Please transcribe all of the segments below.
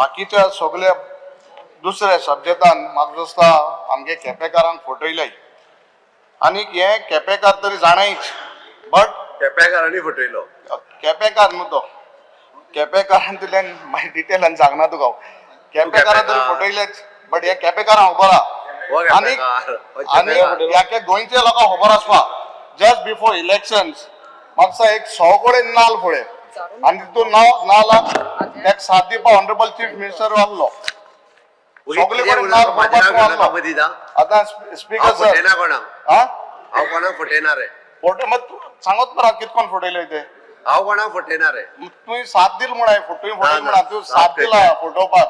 बाकीच्या सगळ्या दुसऱ्या सब्जेक्टान म्हाका दिसता आमगे केपेकारांक फटयले आनी हे केपेकार तरी जाणायच बट केपेकारांनी फटयलो केपेकार न्हू तो केपेकारान तुल्यान मागीर डिटेलान सांगना तुका केपेकारां तरी फटयलेच बट हे केपेकारां खबर आहा आनी ह्या गोंयच्या लोकांक खबर आसपा जस्ट बिफोर इलेक्शन्स म्हाका एक 100 कडेन नाल फुडें आनी तितून नालाक एक साथ दिवपा ऑनरेबल चीफ मिनिस्टर आहलो सगळे कडेन नाल फोडपाक आतां स्पीकर सर हांव कोणाक फटयना रे फोटो मात सांगत मरा कितकोन फटयले ते हांव कोणाक फटयना रे तुवें साथ दिल म्हणा फटोय फटय म्हणा तूं साथ दिला फटोवपाक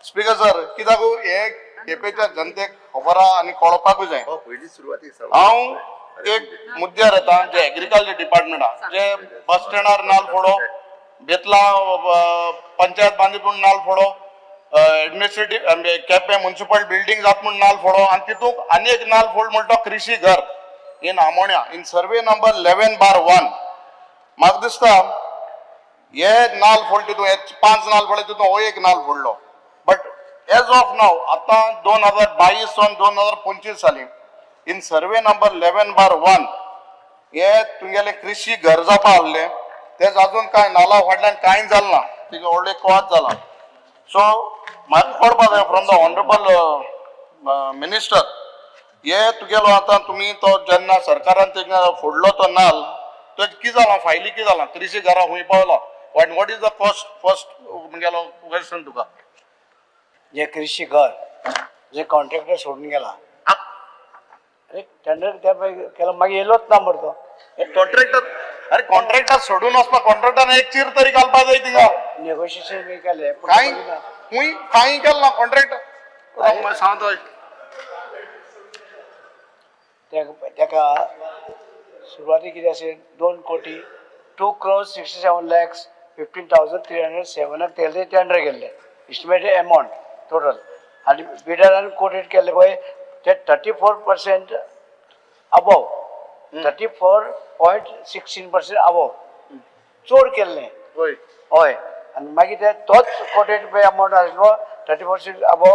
स्पीकर सर कित्याक हे केपेच्या जनतेक खबर आहा आनी कळपाकूय जाय पयली सुरवातीक हांव एक मुद्द्यार येता जे एग्रीकल्चर डिपार्टमेंट आहा जे बस स्टँडार नाल फोडो बेतला पंचायत बांदितून नाल फोडो एडमिनिस्ट्रेटिव्ह केपें म्युनिसिपल बिल्डिंग जात म्हूण नाल फोडो आनी तितूंत आनी एक नाल फोड म्हणटा कृषी घर in Amona in survey number 11/1 म्हाका दिसता हे नाल फोड तितून हे 5 नाल फोडले तितून हो एक नाल फोडलो बट एज ऑफ नाव आता 2022 सन 2025 साली इन सर्वे नंबर 11/1 हे तुमगेले कृषी घर जावपा आहले तेच अजून काय नाला फाटल्यान कांय जालें ना तिका व्हडले कोवात जाला सो म्हाका कळपाक जाय फ्रॉम द ऑनरेबल मिनिस्टर हे तुगेलो आता तुम्ही तो जेन्ना सरकारान तिका फोडलो तो नाल तो कितें जाला फायली कितें जाला कृषी घरा खूंय पावला what is the cost first म्हगेलो क्वेश्चन तुका जे कृषी घर जे कॉन्ट्रॅक्टर सोडून गेला अरे टेंडर त्या केला मागीर येयलोच ना मरे तो कॉन्ट्रॅक्टर अरे कॉन्ट्रॅक्टर सोडून वचपा कॉन्ट्रॅक्टरान एक चीर तरी घालपा जाय थिंगा नेगोशिएशन बी केले कांय खूंय कांय केलें ना कॉन्ट्रॅक्टर सांगतो तेका सुरवातीक कितें अशें 2 कोटी 2,67,15,307 तेले टेंडर केल्ले इस्टिमेटेड अमावंट टोटल आनी बिडरान कोटेड केल्ले पळय ते 34% अबव 34.16% अबव चड केल्ले हय आनी मागीर ते तोच कोटेड पळय अमावंट आसलो 34% above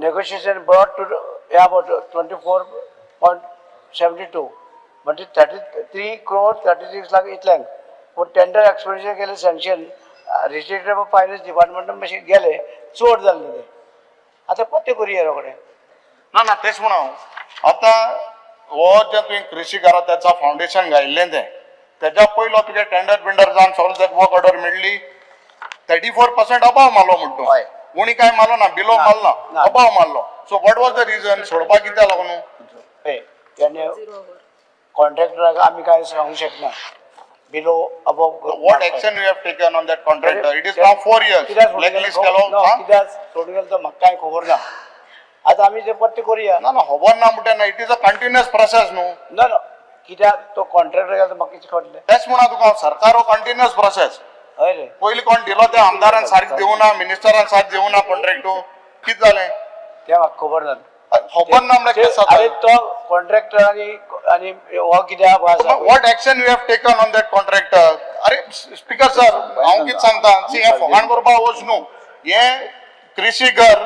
negotiation brought to about 24.72 म्हणजे 33 crore 36 लाख इतल्यांक पूण टेंडर एक्सपेंडिचर केले सँक्शन रजिस्ट्रेटर ऑफ फायनान्स डिपार्टमेंटान मातशें गेले चड जाल्ले ते आतां पत्ते करुया रोखडे ना तेच म्हणा आतां हो जे तुवें कृषी घरा त्याचा फावंडेशन घायिल्लें तेच्या पयलो तुगे टेंडर जावन सगळें तेका वर्क ऑर्डर मेळ्ळी 34% अबाव मारलो म्हणटो कोणी काय मारलो ना बिलो मारला अबाव मारलो so what was the region सोडपाक कित्याक लागून तेणे कॉन्ट्रॅक्टराक आमी कांय सांगूंक शकना below above what action you have taken on that contractor it is now 4 years blacklist केलो कित्याक सोडून गेलो तो म्हाका कांय खबर ना आतां आमी ते पत्ते करुया ना खबर ना म्हणटा ना it is a continuous process न्हू ना कित्याक तो कॉन्ट्रॅक्टर गेलो म्हाका कितें कळटलें तेच म्हणा तुका सरकार हो कंटिन्युअस प्रोसेस हय रे पयलीं कोण दिलो त्या आमदारान सारकें दिवना मिनिस्टरान साथ दिवना कॉन्ट्रॅक्टो कितें जालें तें म्हाका खबर ना खबर ना म्हणल्यार कितें अरे तो कॉन्ट्रॅक्टर आनी हो कित्याक what action you have taken on that contractor अरे स्पीकर सर हांव कितें सांगता सी हें फोगाण करपाक वच न्हू हें कृषी घर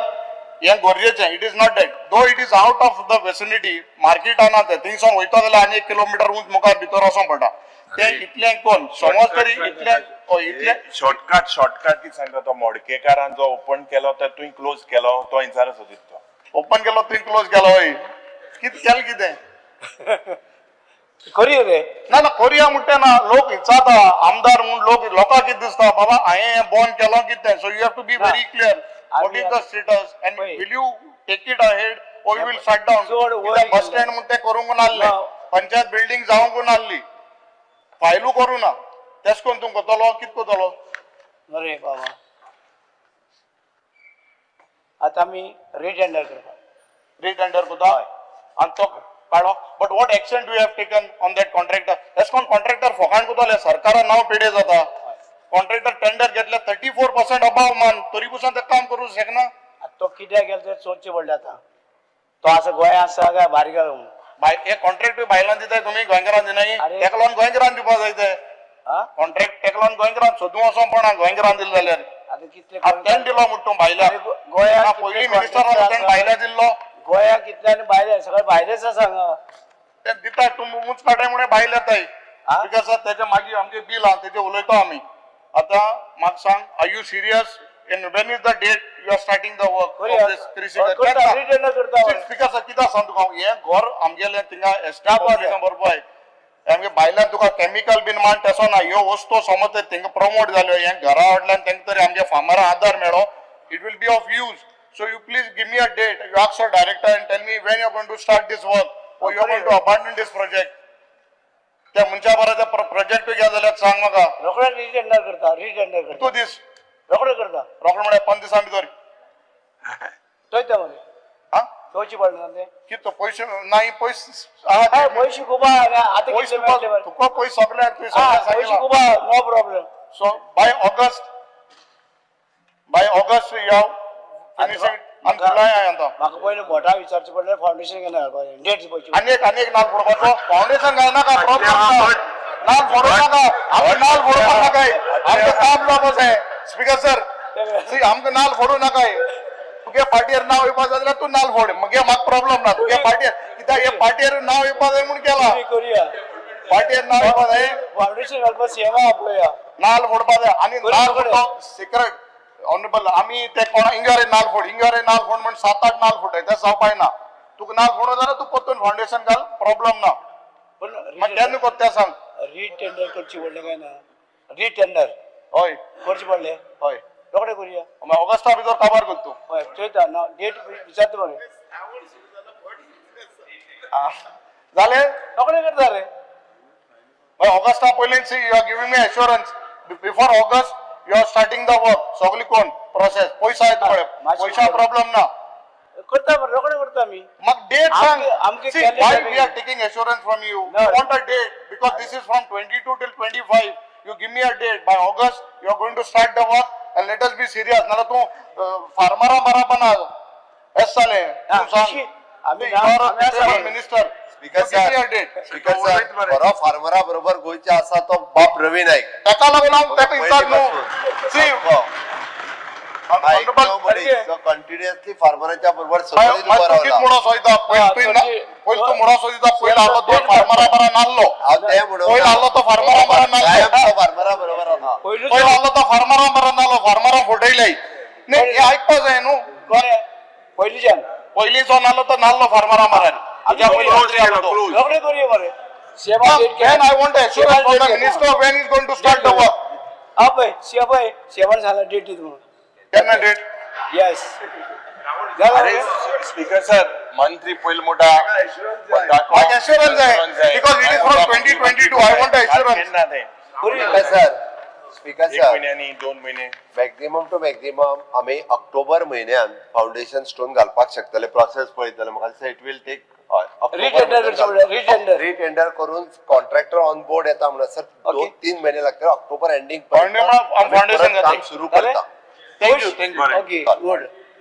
हें गरजेचें it is not that though it is out of the vicinity मार्केटान ते थिंगसून वयता जाल्यार आनी 1 किलोमिटर उंच मुखार भितर वचोंक पडटा ते इतलें कोण समज तरी इतलें शॉर्टकट कितें सांगता तो मोडकेकारान जो ओपन केलो तो तुवें क्लोज केलो तो इंचार असो दिसता ओपन केलो तुवें क्लोज केलो हय कितें केलें कितें करुया रे ना करुया म्हणटा ना लोक विचारता आमदार म्हूण लोकांक कितें दिसता बाबा हांवें हें बंद केलो कितें so you have to be very clear what is the status and will you take it ahead or you will shut down bus stand म्हूण तें करूंक नासलें पंचायत बिल्डिंग जावंक नासली फायलू करूं ना तेश कोन्न तूं कोतलो कितें कोतलो अरे बाबा आतां आमी रिटेंडर कोता आनी तो काडो but what action do have taken on that contractor तेश कोन्न कॉन्ट्रॅक्टर फकाण कोतले सरकारान नांव पेडे जाता कॉन्ट्रॅक्टर टेंडर घेतले 34% अबाव मान तरी पसून ते काम करूंक शकना तो कित्याक गेलो तें सोदचें पडलें आतां तो आसा गोंय आसा काय भायर गेलो एक कॉन्ट्रॅक्ट भायल्यान दिताय तुमी गोंयकारांक दिनाय तेका लागून गोंयकारांक दिवपाक जाय ते कॉन्ट्रॅक्ट तेका लागून गोंयकारांक सोदूं वचों पडना गोंयकारांक दिलें जाल्यार आता कितले तेन दिलो म्हणटा भायल्या गोंया पयलीं मिनिस्टर तेन भायल्या दिल्लो गोंया कितले आनी भायले सगळे भायलेच आसा हांगा ते दिता तूं मुंच काटाय म्हणे भायले येताय हा? बिकॉज तेजे मागीर आमचे बिल आहा तेजे उलयता आमी आतां म्हाका सांग are you serious in when is the date you are starting the work of this retender करता स्पीकर कित्याक सांग तुका हें घर आमगेलें थिंगा एस्टाब्लीश बरोबर आमगे भायल्यान तुका केमिकल बीन मान तेसो ना ह्यो वस्तू समज थिंगा प्रमोट जाल्यो हें घरा वाटल्यान तेंका तरी आमगे फार्मरां आदार मेळ्ळो it will be of use so you please give me a date you ask your director and tell me when you are going to start this work or you are going to abandon this project त्या मनशा बरोबर project घ्या जाल्यार सांग म्हाका रोखडे retender करता तूं दीस रोखडे करता रोखडे म्हळ्यार 5 दिसां भितर चोयता मरे हा चोवची पडना ते कितें पयशे नाही पयशे आहा पयशे खूब आहा आतां पयशे कितले मेळटले मरे तुका पयशे सगळे तुवें हा सगळें पयशे सांगितलां खूब आहा no problem So by August you have finished it and July आयंता. म्हाका पयलीं मोठा विचारचें पडलें फावंडेशन केन्ना घालपाचें डेट्स पयची अनेक नाल फोडपाचो फाउंडेशन घालनाका प्रॉब्लेम नाल फोडू नाका आमकां नाल फोडपाक नाकाय आमकां काम जावपाच आहे स्पीकर सर सी आमकां नाल फोडू नाकाय तुगे पार्टीर नाव येवपा जाय जाल्यार तूं नाल फोड मगे म्हाका प्रॉब्लेम ना तुगे पार्टीर कित्याक हे पार्टीर नाव येवपा जाय म्हूण केला करुया पार्टीर नाव येवपा जाय फावंडेशन घालपाक सेवा पळया नाल फोडपा जाय आनी नाल फोडतो सिक्रेट ऑनरेबल आमी ते कोणा इंगारे नाल फोड म्हण 7-8 नाल फोडटाय ते जावपाय ना तुका नाल फोडो जाल्यार तूं परतून फाउंडेशन घाल प्रॉब्लेम ना पण मागीर केन्ना कोत्ता तें सांग रिटेंडर करची पडलें काय ना रिटेंडर हय करचे पडलें हय रोखडे करुया मागीर ऑगस्टा भितर काबार कर तूं हय चोयता ना डेट विचारता मरे जालें रोखडे करता रे ऑगस्टा पयलीं see you are giving me assurance before August you are starting the work सगळी कोण प्रोसेस पयशा येता पळय पयशा प्रॉब्लेम ना करता मरे रोखडे करता आमी मग डेट सांग आमके see why we are taking assurance from you No. we want a date because this is from 22 till 25 you give me a date by August you are going to start the work and let us be serious नाला तू फार्मरा मारा बना S साले तू सांग आमी minister speaker sir बरो फार्मरा बरोबर गोंयचे आसा तो बाप रवी नाईक ताका लागून हांव ताका विचार न्हू सी कंटिन्युअसली फार्मरांच्या बरोबर चुकीत म्हणो सोयता पयलीं तू म्हणो सोयता पयलो आलो तो फार्मरा बरा नाल्लो हांव ते म्हणून पयलो आलो तो फार्मरा बरा नाल्लो फार्मरा बरोबर आहा पयलो आलो तो फार्मरा बरा नाल्लो फार्मरा फुटयले न्ही हे आयकपा जाय न्हू कोणे पयलींच्यान पयलींचो नाल्लो तो नाल्लो फार्मरा मारान रोखडे करुया मरे सेवा Then I want assurance from the minister when he's going to start the work. हा पळय सेवा झाला डेट दित म्हणून केन्ना डेट येस अरे स्पीकर सर मंत्री पयल मोठा म्हाका assurance जाय because it is from 2022 I want assurance. केन्ना ते स्पीकर एक सर महिन्यानी 2 महिने मॅक्झिमम टू मॅक्झिमम आम्ही ऑक्टोबर महिन्यात फाउंडेशन स्टोन घालपाक शकतले प्रोसेस पळयत जाल्यार म्हाका दिसता इट विल टेक रिटेंडर करून कॉन्ट्रॅक्टर ऑन बोर्ड येता म्हणून सर 2-3 महिने लागतात ऑक्टोबर एंडिंग Foundation काम सुरू करता Thank you. Okay good